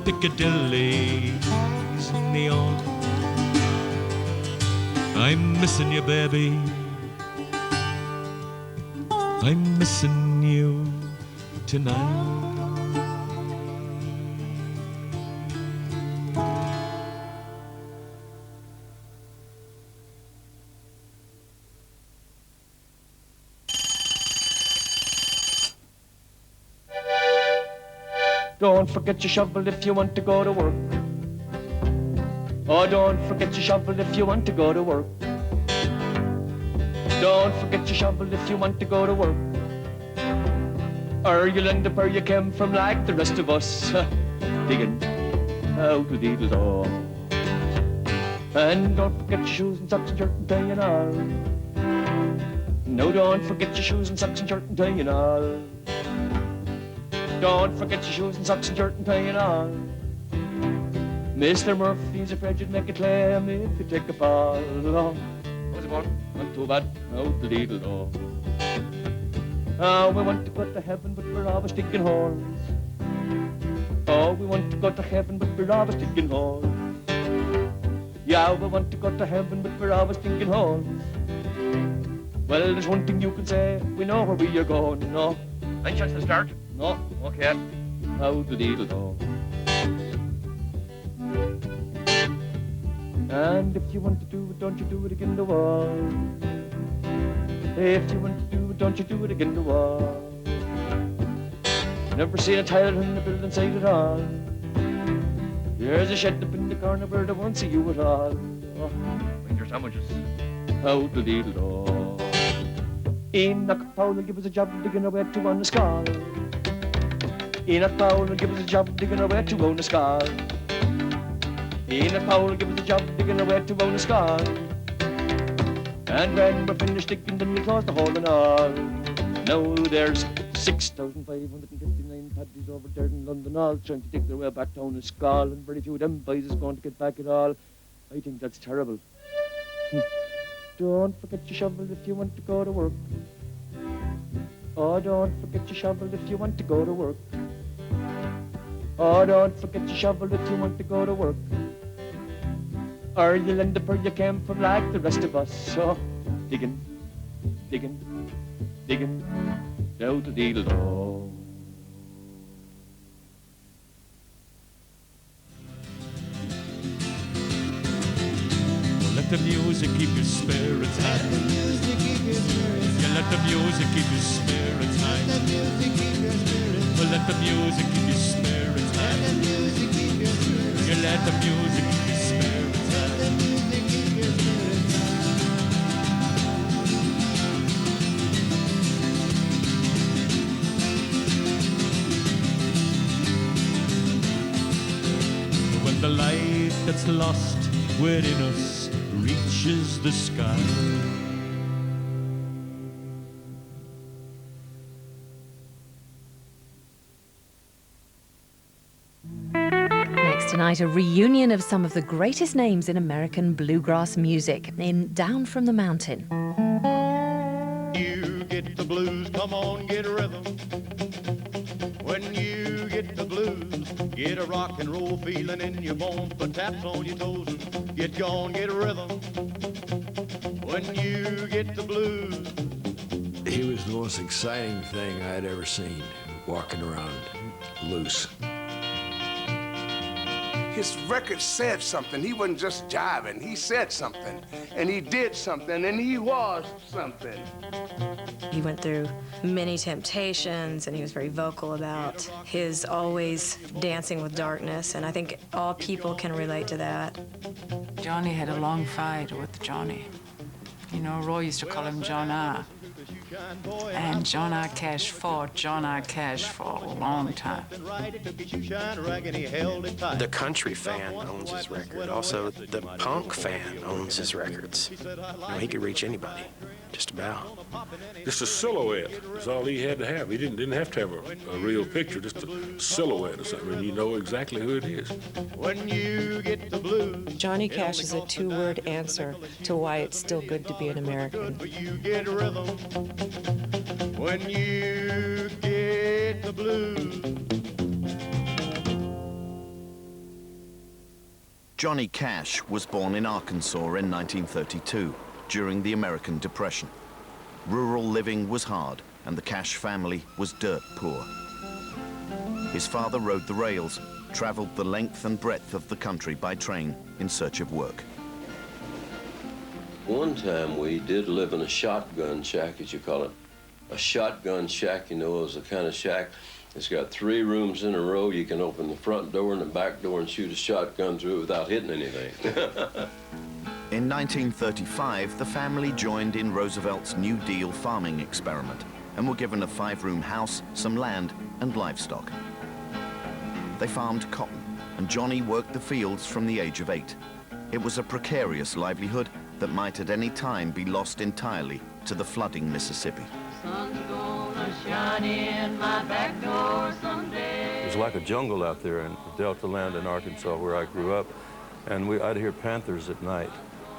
Piccadilly's neon. I'm missing you, baby. I'm missing you tonight. Don't forget your shovel if you want to go to work. Oh, don't forget your shovel if you want to go to work. Don't forget your shovel if you want to go to work. Or you'll end up where you came from like the rest of us, digging out with the door. And don't forget your shoes and socks and shirt and tie and all. No, don't forget your shoes and socks and shirt and tie and all. Don't forget your shoes and socks and shirt and tie and all. Mr. Murphy's afraid you'd make a claim if you take a fall. Oh, how's it going? Not too bad. Out the needle door. Oh, we want to go to heaven, but we're always digging holes. Oh, we want to go to heaven, but we're always digging holes. Yeah, we want to go to heaven, but we're always digging holes. Well, there's one thing you can say, we know where we are going, no. Any chance to start? No, Okay. out the needle door. And if you want to do it, don't you do it again the wall. If you want to do it, don't you do it again the wall. Never seen a tile in the building site at all. There's a shed up in the corner where they won't see you at all. Oh, Bring your sandwiches. out the needle door. Enoch Powell will give us a job digging away to on the skull. Enoch Powell will give us a job digging away to own the skull. Enoch Powell will give us a job digging away to own the skull. And when we're finished digging, then we close the hole and all. Now there's 6,559 paddies over there in London, all trying to dig their way back down the skull, and very few of them boys is going to get back at all. I think that's terrible. Don't forget your shovel if you want to go to work. Oh, don't forget your shovel if you want to go to work. Oh, don't forget your shovel if you want to go to work. Or you'll end up where you came from like the rest of us. So, digging, digging, digging, down the needle door. Let the music keep your spirits high. Yeah, let the music keep your spirits high. Well, let the music keep your spirits high. Yeah, let the music keep your spirits high. When the light that's lost within us reaches the sky. Next tonight, a reunion of some of the greatest names in American bluegrass music in Down from the Mountain. You get the blues, come on, get a rhythm. When you get the blues, get a rock and roll feeling in your bones, put taps on your toes and get gone, get a rhythm. When you get the blues. He was the most exciting thing I'd ever seen, walking around loose. His record said something. He wasn't just jiving. He said something, and he did something, and he was something. He went through many temptations, and he was very vocal about his always dancing with darkness, and I think all people can relate to that. Johnny had a long fight with Johnny. You know, Roy used to call him John R. And John R. Cash fought John R. Cash for a long time. The country fan owns his record. Also, the punk fan owns his records. You know, he could reach anybody, just about. Just a silhouette is all he had to have. He didn't have to have a real picture, just a silhouette or something, and you know exactly who it is. When you get the blues. Johnny Cash is a two-word answer to why it's still good to be an American. You get a rhythm. When you get the blues. Johnny Cash was born in Arkansas in 1932 during the American Depression. Rural living was hard and the Cash family was dirt poor. His father rode the rails, traveled the length and breadth of the country by train in search of work. One time we did live in a shotgun shack, as you call it. A shotgun shack, you know, is the kind of shack it's got 3 rooms in a row. You can open the front door and the back door and shoot a shotgun through it without hitting anything. In 1935, the family joined in Roosevelt's New Deal farming experiment and were given a 5-room house, some land, and livestock. They farmed cotton, and Johnny worked the fields from the age of 8. It was a precarious livelihood that might at any time be lost entirely to the flooding Mississippi. Sun's gonna shine in my back door someday. It was like a jungle out there in the Delta land in Arkansas where I grew up, and I'd hear panthers at night.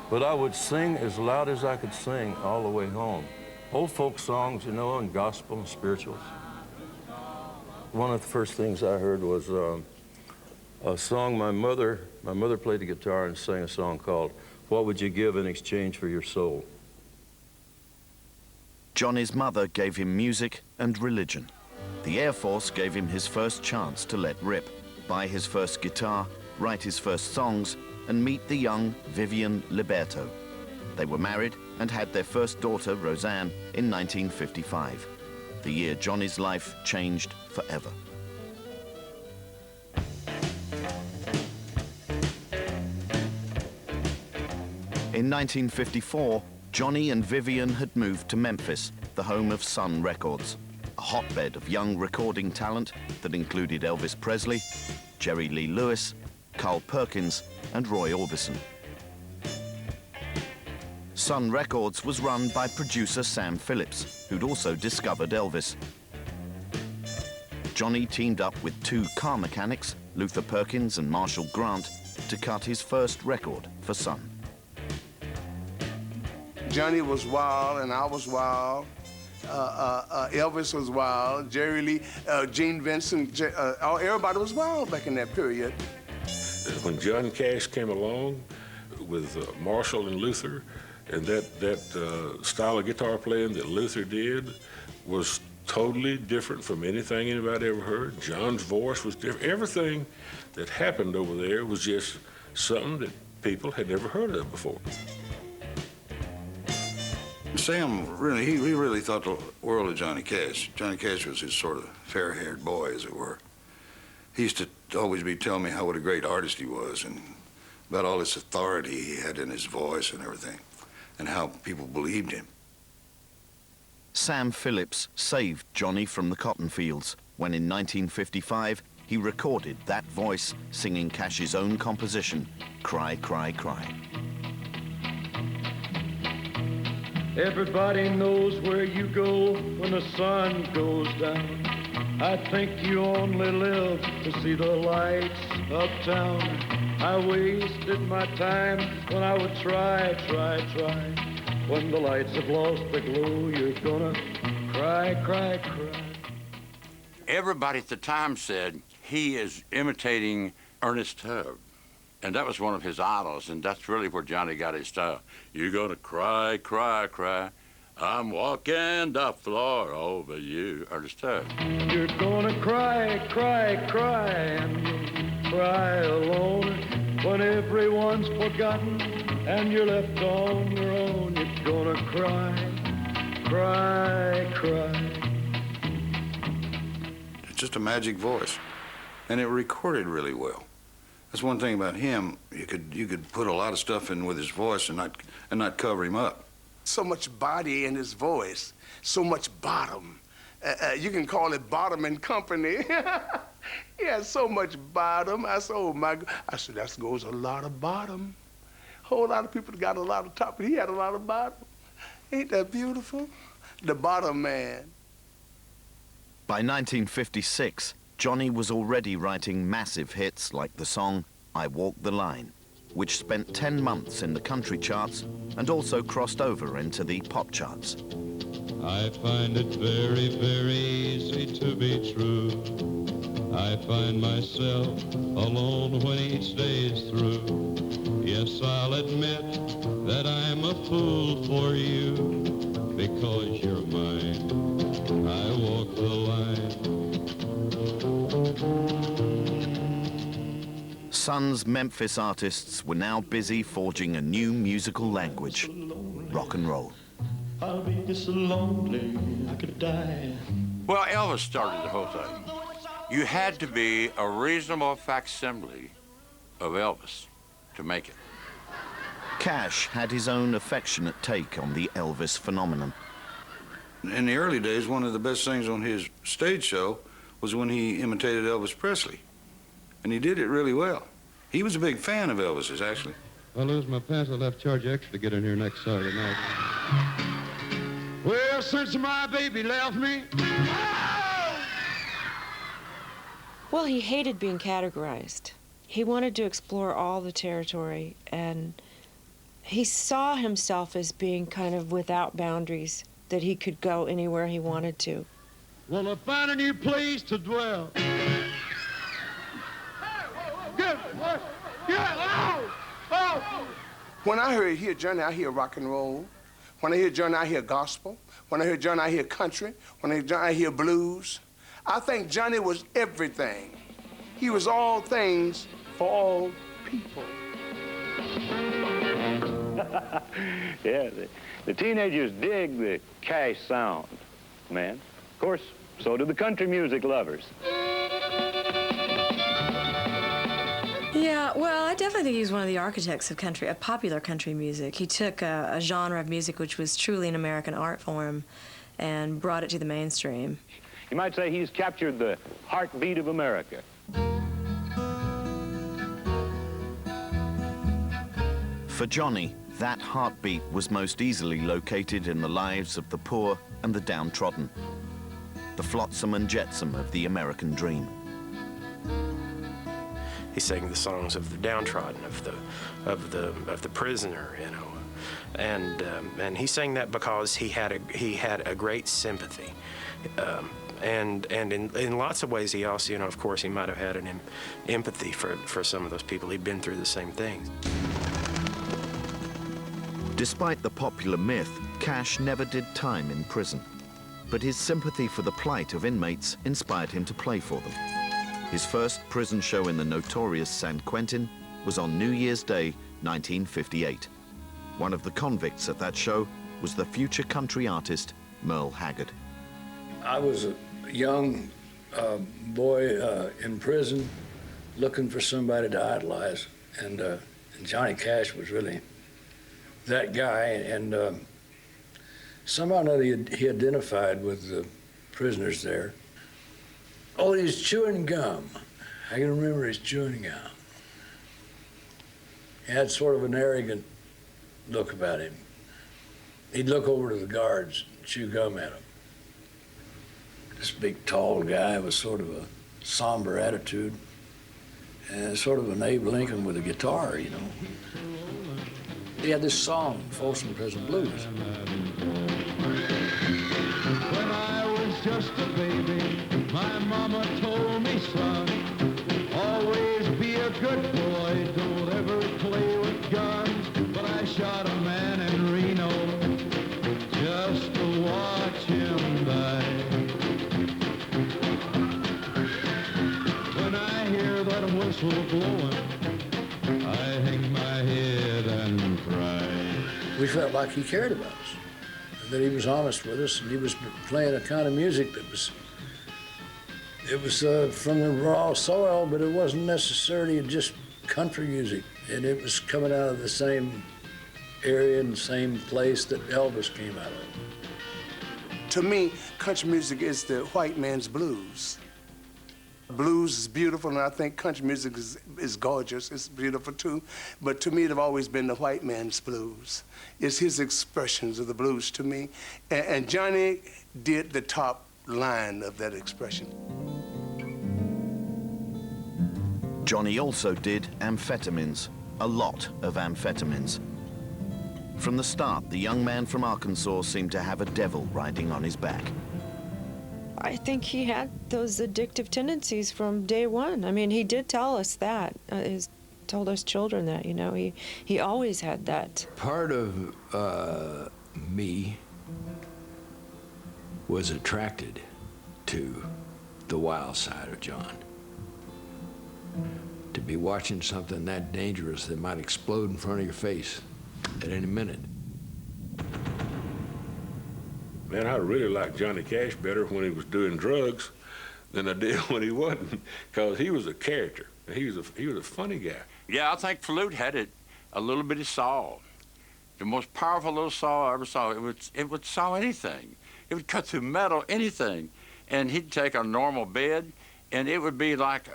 But I would sing as loud as I could sing all the way home. Old folk songs, you know, and gospel and spirituals. One of the first things I heard was a song my mother played the guitar and sang a song called "What Would You Give in Exchange for Your Soul?" Johnny's mother gave him music and religion. The Air Force gave him his first chance to let rip, buy his first guitar, write his first songs, and meet the young Vivian Liberto. They were married and had their first daughter, Roseanne, in 1955, the year Johnny's life changed forever. In 1954, Johnny and Vivian had moved to Memphis, the home of Sun Records, a hotbed of young recording talent that included Elvis Presley, Jerry Lee Lewis, Carl Perkins, and Roy Orbison. Sun Records was run by producer Sam Phillips, who'd also discovered Elvis. Johnny teamed up with 2 car mechanics, Luther Perkins and Marshall Grant, to cut his first record for Sun. Johnny was wild, and I was wild. Elvis was wild. Jerry Lee, Gene Vincent, everybody was wild back in that period. When John Cash came along with Marshall and Luther, and that style of guitar playing that Luther did was totally different from anything anybody ever heard. John's voice was different. Everything that happened over there was just something that people had never heard of before. Sam really, he really thought the world of Johnny Cash. Johnny Cash was his sort of fair-haired boy, as it were. He used to always be telling me what a great artist he was and about all this authority he had in his voice and everything, and how people believed him. Sam Phillips saved Johnny from the cotton fields when in 1955 he recorded that voice singing Cash's own composition, Cry, Cry, Cry. Everybody knows where you go when the sun goes down. I think you only live to see the lights uptown. I wasted my time when I would try. When the lights have lost the glow, you're gonna cry, cry, cry. Everybody at the time said he is imitating Ernest Tubb. And that was one of his idols, and that's really where Johnny got his style. You're gonna cry, cry, cry. I'm walking the floor over you, Ernest Tubb. You're gonna cry, cry, cry, and you'll cry alone. When everyone's forgotten and you're left on your own, you're gonna cry, cry, cry. It's just a magic voice, and it recorded really well. That's one thing about him. You could put a lot of stuff in with his voice and not cover him up. So much body in his voice, so much bottom. You can call it bottom and company. He had so much bottom. I said, oh my God. I said, that goes a lot of bottom. Whole lot of people got a lot of top, but he had a lot of bottom. Ain't that beautiful? The bottom man. By 1956, Johnny was already writing massive hits like the song I Walk the Line, which spent 10 months in the country charts and also crossed over into the pop charts. I find it very, very easy to be true. I find myself alone when each day is through. Yes, I'll admit that I'm a fool for you, because you're mine. I walk the line. Sun's Memphis artists were now busy forging a new musical language, rock and roll. I'll be so lonely I could die. Well, Elvis started the whole thing. You had to be a reasonable facsimile of Elvis to make it. Cash had his own affectionate take on the Elvis phenomenon. In the early days, one of the best things on his stage show was when he imitated Elvis Presley. And he did it really well. He was a big fan of Elvis's, actually. If I lose my pants, I'll have to charge extra to get in here next Saturday night. Well, since my baby left me... Well, he hated being categorized. He wanted to explore all the territory, and he saw himself as being kind of without boundaries, that he could go anywhere he wanted to. Well, I find a new place to dwell. When I hear Johnny, I hear rock and roll. When I hear Johnny, I hear gospel. When I hear Johnny, I hear country. When I hear Johnny, I hear blues. I think Johnny was everything. He was all things for all people. Yeah, the teenagers dig the Cash sound, man. Of course, so do the country music lovers. Yeah, well, I definitely think he's one of the architects of country, of popular country music. He took a genre of music which was truly an American art form and brought it to the mainstream. You might say he's captured the heartbeat of America. For Johnny, that heartbeat was most easily located in the lives of the poor and the downtrodden, the flotsam and jetsam of the American dream. He sang the songs of the downtrodden, of the prisoner, you know, and he sang that because he had a great sympathy, and in lots of ways he also, you know, of course he might have had an empathy for some of those people. He'd been through the same things. Despite the popular myth, Cash never did time in prison, but his sympathy for the plight of inmates inspired him to play for them. His first prison show in the notorious San Quentin was on New Year's Day, 1958. One of the convicts at that show was the future country artist, Merle Haggard. I was a young boy in prison looking for somebody to idolize, and Johnny Cash was really that guy, and somehow or another he identified with the prisoners there. Oh, he's chewing gum. I can remember he's chewing gum. He had sort of an arrogant look about him. He'd look over to the guards and chew gum at them. This big, tall guy with sort of a somber attitude, and sort of an Abe Lincoln with a guitar, you know. He had this song, Folsom Prison Blues. When I was just a baby, my mama told me, son, always be a good boy, don't ever play with guns. But I shot a man in Reno just to watch him die. When I hear that whistle blowing, I hang my head and cry. We felt like he cared about us, that he was honest with us, and he was playing a kind of music that was, it was from the raw soil, but it wasn't necessarily just country music, and it was coming out of the same area and the same place that Elvis came out of. To me, country music is the white man's blues. Blues is beautiful, and I think country music is gorgeous. It's beautiful too. But to me, it's always been the white man's blues. It's his expressions of the blues to me. And Johnny did the top line of that expression. Johnny also did amphetamines, a lot of amphetamines. From the start, the young man from Arkansas seemed to have a devil riding on his back. I think he had those addictive tendencies from day one. I mean, he did tell us that. Told us children that, you know, he always had that. Part of me was attracted to the wild side of John. To be watching something that dangerous that might explode in front of your face at any minute. Man, I really liked Johnny Cash better when he was doing drugs than I did when he wasn't, because he was a character. He was a funny guy. Yeah, I think Flute had it a little bitty saw. The most powerful little saw I ever saw. It would saw anything. It would cut through metal, anything. And he'd take a normal bed, and it would be like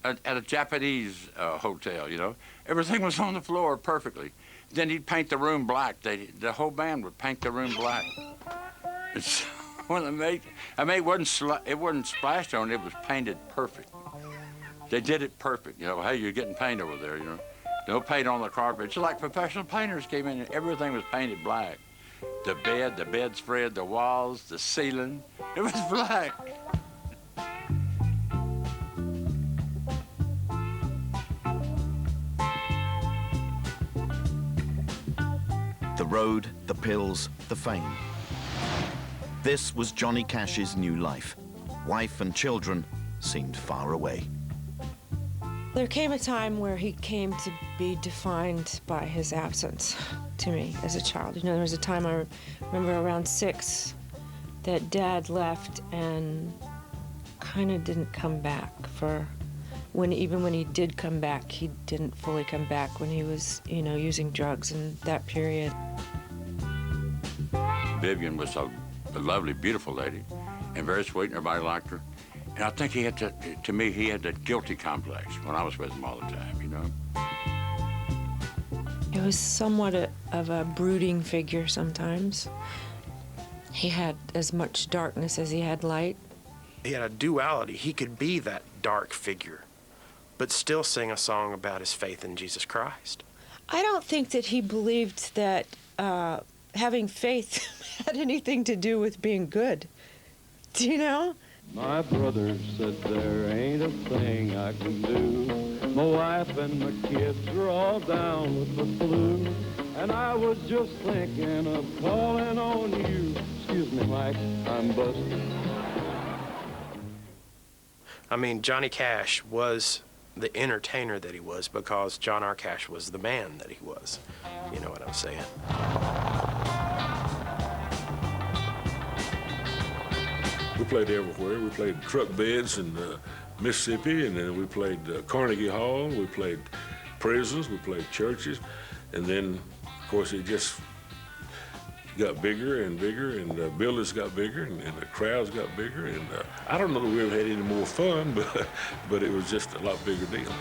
at a Japanese hotel, you know. Everything was on the floor perfectly. Then he'd paint the room black. The whole band would paint the room black. And so when it wasn't splashed on, it was painted perfect. They did it perfect, you know. Hey, you're getting paint over there, you know. No paint on the carpet. It's like professional painters came in and everything was painted black. The bedspread, the walls, the ceiling, it was black. The road, the pills, the fame. This was Johnny Cash's new life. Wife and children seemed far away. There came a time where he came to be defined by his absence to me as a child. You know, there was a time I remember around 6 that Dad left and kind of didn't come back even when he did come back, he didn't fully come back when he was, you know, using drugs in that period. Vivian was a lovely, beautiful lady and very sweet, and everybody liked her. And I think he had to me, he had that guilty complex when I was with him all the time, you know? It was somewhat of a brooding figure sometimes. He had as much darkness as he had light. He had a duality. He could be that dark figure, but still sing a song about his faith in Jesus Christ. I don't think that he believed that having faith had anything to do with being good. Do you know? My brother said there ain't a thing I can do. My wife and my kids are all down with the flu. And I was just thinking of calling on you. Excuse me, Mike, I'm busted. I mean, Johnny Cash was the entertainer that he was because John R. Cash was the man that he was. You know what I'm saying? We played everywhere. We played truck beds in Mississippi, and then we played Carnegie Hall, we played prisons, we played churches, and then, of course, it just got bigger and bigger, and the buildings got bigger, and the crowds got bigger, and I don't know that we ever had any more fun, but it was just a lot bigger deal.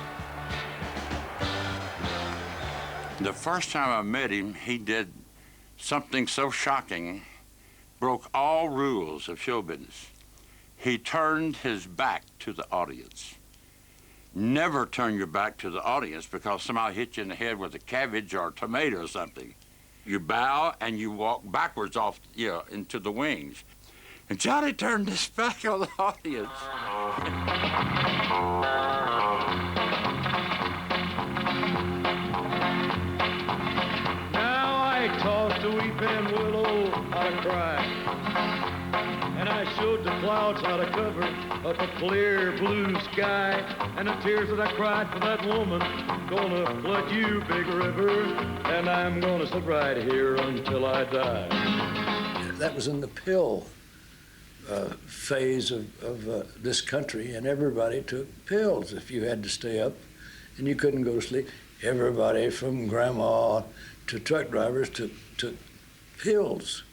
The first time I met him, he did something so shocking, broke all rules of show business. He turned his back to the audience. Never turn your back to the audience because somebody hit you in the head with a cabbage or a tomato or something. You bow and you walk backwards off, into the wings. And Johnny turned his back on the audience. Now I taught the weeping willow how to cry, and I showed the clouds how to cover up a clear blue sky, and the tears that I cried for that woman gonna flood you, big river, and I'm gonna sit right here until I die. That was in the pill phase of this country, and everybody took pills if you had to stay up and you couldn't go to sleep. Everybody from grandma to truck drivers took pills.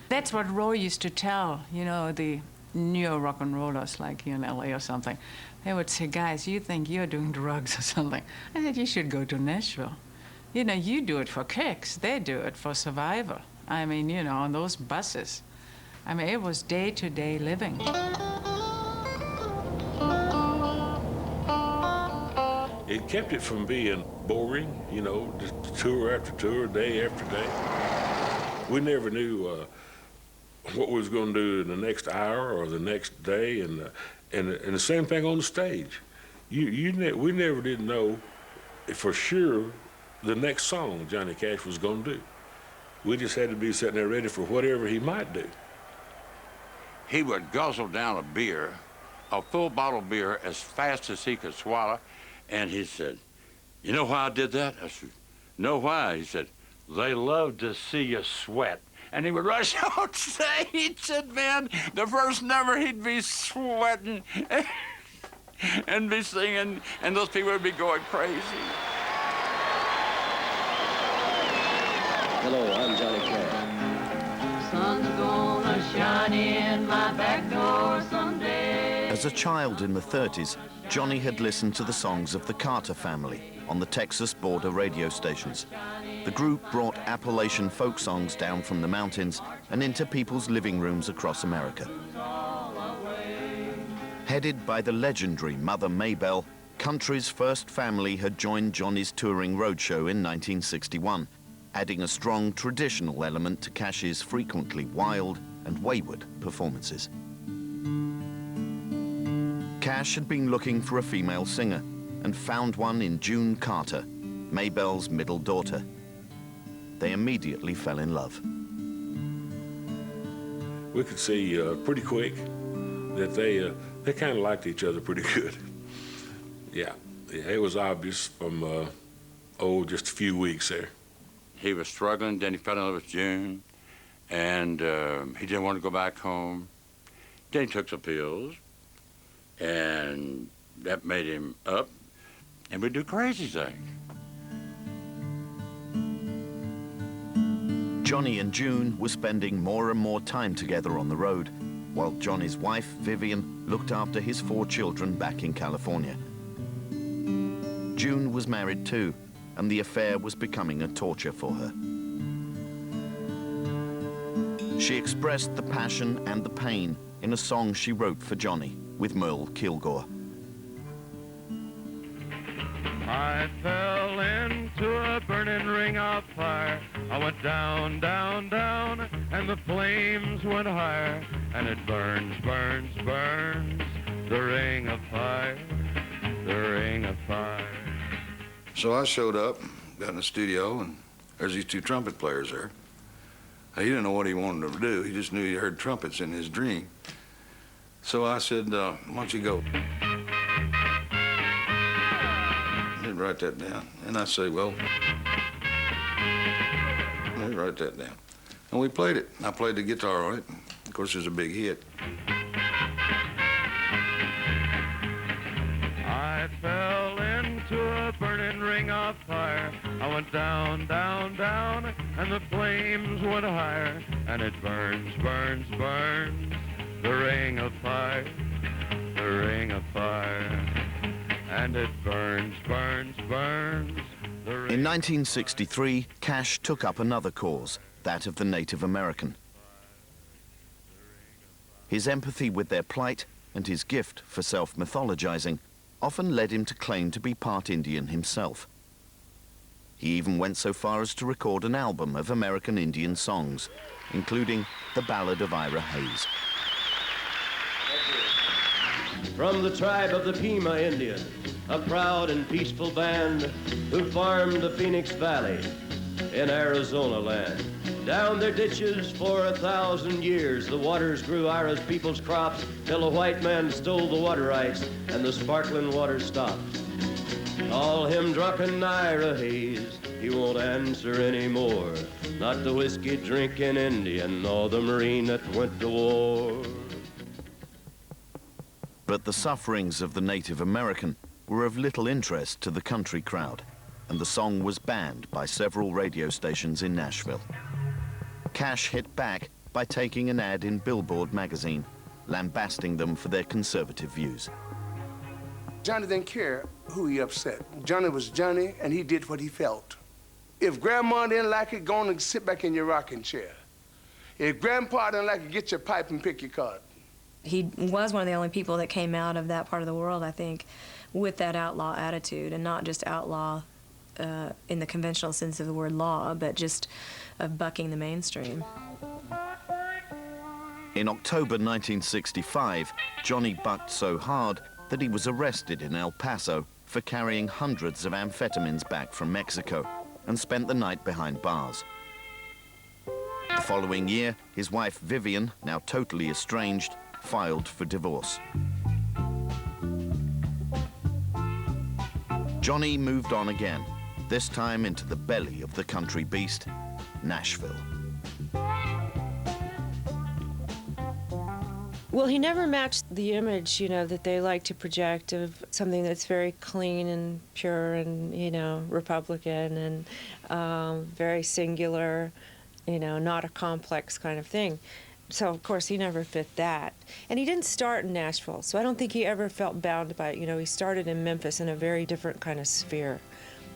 That's what Roy used to tell, the neo rock and rollers like here in LA or something. They would say, guys, you think you're doing drugs or something. I said, you should go to Nashville. You do it for kicks. They do it for survival. I mean, on those buses. I mean, it was day-to-day living. It kept it from being boring, just tour after tour, day after day. We never knew what we was going to do in the next hour or the next day, and the same thing on the stage. We never did know for sure the next song Johnny Cash was going to do. We just had to be sitting there ready for whatever he might do. He would guzzle down a beer, a full bottle of beer, as fast as he could swallow, and he said, "You know why I did that?" I said, "No, why?" He said, "They love to see you sweat." And he would rush on stage, and man, the first number he'd be sweating and be singing, and those people would be going crazy. Hello, I'm Johnny Cash. Sun's gonna shine in my back door someday. As a child in the 30s, Johnny had listened to the songs of the Carter family on the Texas border radio stations. The group brought Appalachian folk songs down from the mountains and into people's living rooms across America. Headed by the legendary Mother Maybelle, country's first family had joined Johnny's touring roadshow in 1961, adding a strong traditional element to Cash's frequently wild and wayward performances. Cash had been looking for a female singer and found one in June Carter, Maybelle's middle daughter. They immediately fell in love. We could see pretty quick that they kind of liked each other pretty good. Yeah, it was obvious from, just a few weeks there. He was struggling, then he fell in love with June, and he didn't want to go back home. Then he took some pills, and that made him up, and would do crazy things. Johnny and June were spending more and more time together on the road, while Johnny's wife, Vivian, looked after his 4 children back in California. June was married too, and the affair was becoming a torture for her. She expressed the passion and the pain in a song she wrote for Johnny with Merle Kilgore. I fell into a burning ring of fire. I went down, down, down, and the flames went higher. And it burns, burns, burns, the ring of fire, the ring of fire. So I showed up, got in the studio, and there's these 2 trumpet players there. He didn't know what he wanted them to do. He just knew he heard trumpets in his dream. So I said, why don't you go? I didn't write that down. And I said, well, I didn't write that down. And we played it. I played the guitar on it. Of course, it was a big hit. I fell into a burning ring of fire. I went down, down, down, and the flames went higher. And it burns, burns, burns, the ring of fire, the ring of fire. And it burns, burns, burns, the ring. In 1963, Cash took up another cause, that of the Native American. His empathy with their plight and his gift for self-mythologizing often led him to claim to be part Indian himself. He even went so far as to record an album of American Indian songs, including the Ballad of Ira Hayes. From the tribe of the Pima Indian, a proud and peaceful band who farmed the Phoenix Valley in Arizona land. Down their ditches for 1,000 years, the waters grew Ira's people's crops till a white man stole the water rights and the sparkling water stopped. Call him drunken Ira Hayes, he won't answer anymore. Not the whiskey-drinking Indian nor the Marine that went to war. But the sufferings of the Native American were of little interest to the country crowd, and the song was banned by several radio stations in Nashville. Cash hit back by taking an ad in Billboard magazine, lambasting them for their conservative views. Johnny didn't care who he upset. Johnny was Johnny, and he did what he felt. If Grandma didn't like it, go on and sit back in your rocking chair. If Grandpa didn't like it, get your pipe and pick your card. He was one of the only people that came out of that part of the world, I think, with that outlaw attitude, and not just outlaw in the conventional sense of the word law, but just of bucking the mainstream. In October 1965, Johnny bucked so hard that he was arrested in El Paso for carrying hundreds of amphetamines back from Mexico and spent the night behind bars. The following year, his wife Vivian, now totally estranged, filed for divorce. Johnny moved on again, this time into the belly of the country beast, Nashville. Well, he never matched the image, you know, that they like to project of something that's very clean and pure and, you know, Republican and very singular, you know, not a complex kind of thing. So, of course, he never fit that. And he didn't start in Nashville, so I don't think he ever felt bound by it. You know, he started in Memphis in a very different kind of sphere.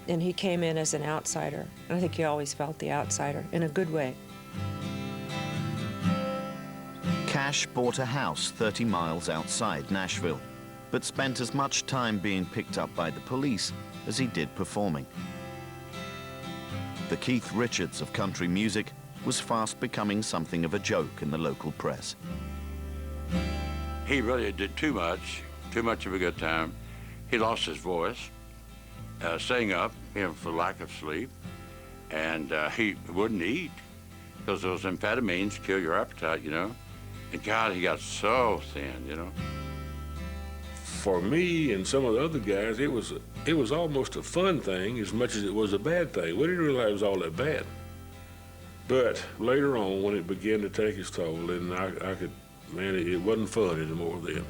And he came in as an outsider. And I think he always felt the outsider, in a good way. Cash bought a house 30 miles outside Nashville, but spent as much time being picked up by the police as he did performing. The Keith Richards of country music was fast becoming something of a joke in the local press. He really did too much of a good time. He lost his voice, staying up, you know, for lack of sleep, and he wouldn't eat because those amphetamines kill your appetite, you know. And God, he got so thin, you know. For me and some of the other guys, it was almost a fun thing as much as it was a bad thing. We didn't realize it was all that bad. But later on, when it began to take its toll, then I could, man, it wasn't fun anymore then.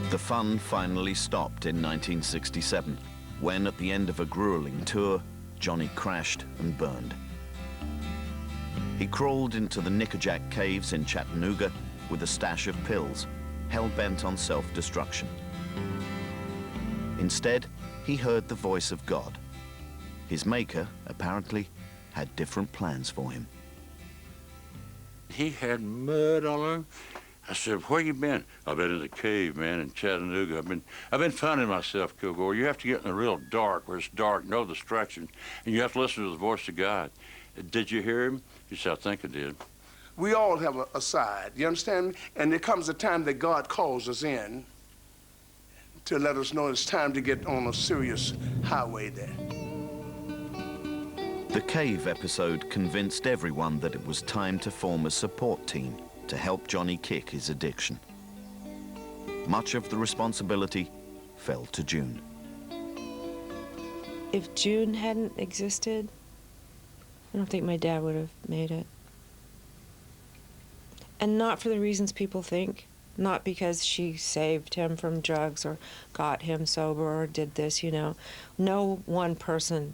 The fun finally stopped in 1967, when at the end of a grueling tour, Johnny crashed and burned. He crawled into the Nickajack Caves in Chattanooga with a stash of pills, hell-bent on self-destruction. Instead, he heard the voice of God. His maker, apparently, had different plans for him. He had mud all over. I said, where you been? I've been in the cave, man, in Chattanooga. I've been finding myself, Kilgore. You have to get in the real dark, where it's dark, no distraction, and you have to listen to the voice of God. Did you hear him? He said, I think I did. We all have a side, you understand me? And there comes a time that God calls us in to let us know it's time to get on a serious highway there. The cave episode convinced everyone that it was time to form a support team to help Johnny kick his addiction. Much of the responsibility fell to June. If June hadn't existed, I don't think my dad would have made it. And not for the reasons people think. Not because she saved him from drugs or got him sober or did this, you know. No one person